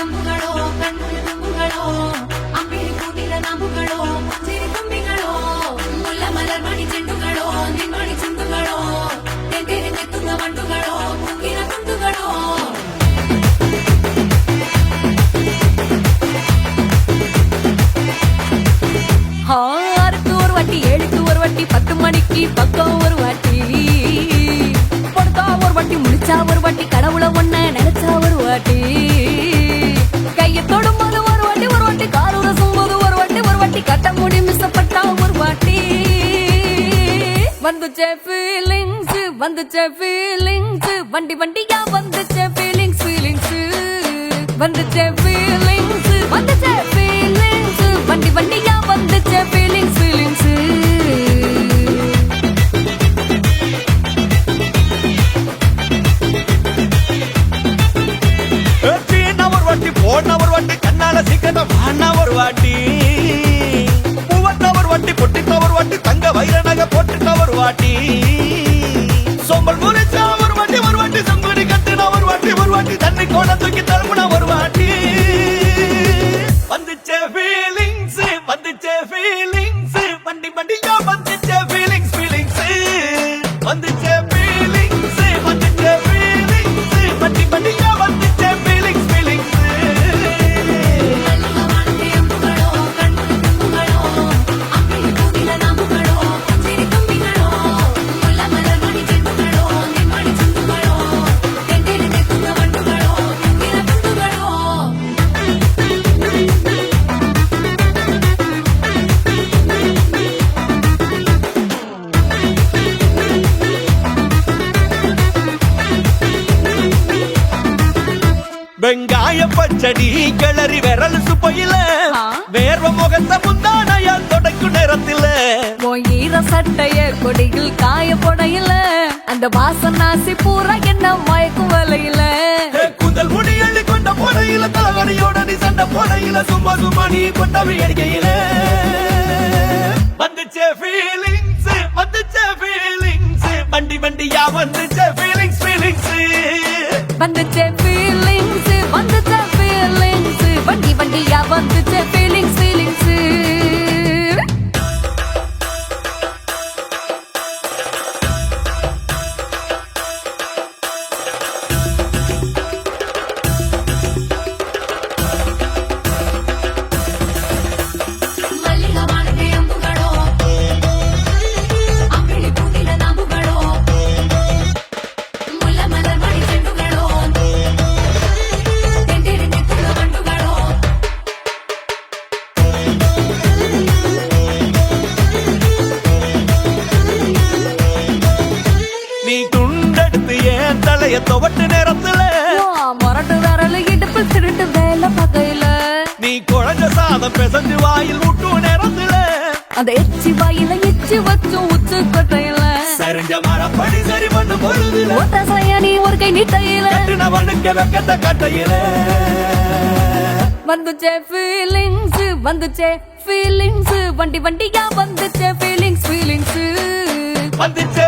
ಅಂಬುಗಳೋ ಕಣ್ಣುಗಳ ತುಂಬುಗಳೋ ಅಂಬಿಳಿ ಕೂದಿನ ನಾಮುಗಳೋ ಮಂಜಿರಿ ತುಂಬಿಗಳೋ ಮುಲ್ಲ ಮಲರ್ ಮಣಿ ಚೆಂಡುಗಳೋ ನಿಮ್ಮಣಿ ಚಿಂದುಗಳೋ ತೆಂದಿರಿ ತೆತ್ತುಂಗ ಮಂಡುಗಳೋ ಮುಗಿನ ತುಂಡುಗಳೋ ஆறுக்கு ஒரு வாட்டி 7க்கு ஒரு வாட்டி 10 மணிக்கு பக்கம் ஒரு வாட்டி பொடுத்தா ஒரு வாட்டி முடிச்சா ஒரு வாட்டி கடவுளை ஒன்ன நினைச்சா ஒரு வாட்டி கையை தொடும்போது ஒரு வாட்டி காரூர சும்போது ஒரு வாட்டி கட்ட முடி மிஸ்ஸப்பட்டா ஒரு வாட்டி வந்துச்சே ஃபீலிங்ஸ் வண்டி வண்டியா வந்துச்சே ஃபீலிங்ஸ் வந்துச்சே ஃபீலிங்ஸ் வண்டி வண்டியா வந்துச்சே ஃபீலிங்ஸ் ஒரு வாட்டி கண்ணால சிக்கன வாண்ணா ஒரு வாட்டி பூவட்ட ஒரு வாட்டி பொட்டிட்ட ஒரு வாட்டி தங்க வைர நகை போட்டுட்ட ஒரு வாட்டி சோம்பல் முறிச்சா ஒரு வாட்டி சங்குடி கட்டுன ஒரு வாட்டி தண்ணி கோட தூக்கி தருமுன ஒரு வாட்டி வந்துச்சே ஃபீலிங்ஸ் வண்டி வண்டியா வந்துச்சே ஃபீலிங்ஸ் வந்துச்சே ஃபீலிங்ஸ் வண்டி வண்டியா வந்துச்சே ஃபீலிங்ஸ் வெங்காய பச்சடி கிளறி விரல் சுப்பையில வேர்வ முகத்தை முந்தானையால் தொடக்கும் நேரத்தில் ஈர சட்டைய கொடியில் காய போடையில அந்த வாசனாசி பூரா என்ன மயக்கும் வலையில குந்தல் முடி அள்ளி கொண்ட போடையில தலைவரையோட நீ சண்டை போடையில சும்மா நீ கொண்டவி அடிக்கையில வந்துச்சே ஃபீலிங்ஸ் வண்டி வண்டியா வந்துச்சே ஃபீலிங்ஸ் வந்துச்சே ஃபீலிங்ஸ் வண்டி வண்டியா வந்துச்சே ஃபீலிங்ஸ் நீ துண்டெடுத்து ஏன் தலைய துவட்டு நேரத்துல மொரட்டு விரல் இடுப்பில் திருட்டு வேலை பகையில நீ குழஞ்ச சாதம் பிசைஞ்சு வாயில் விட்டு நேரத்துல அந்த எச்சி வாயில எச்சி வச்சு உச்சு கொட்டையில சரிஞ்ச மரப்படி சரி பண்ணு பொழுதுல ஓட்ட செய்ய நீ ஒரு கை நீட்டையில கட்டுனவனுக்கு வெக்கத்த கட்டையில வந்துச்சே ஃபீலிங்ஸ் வண்டி வண்டியா வந்துச்சே ஃபீலிங்ஸ் வந்துச்சே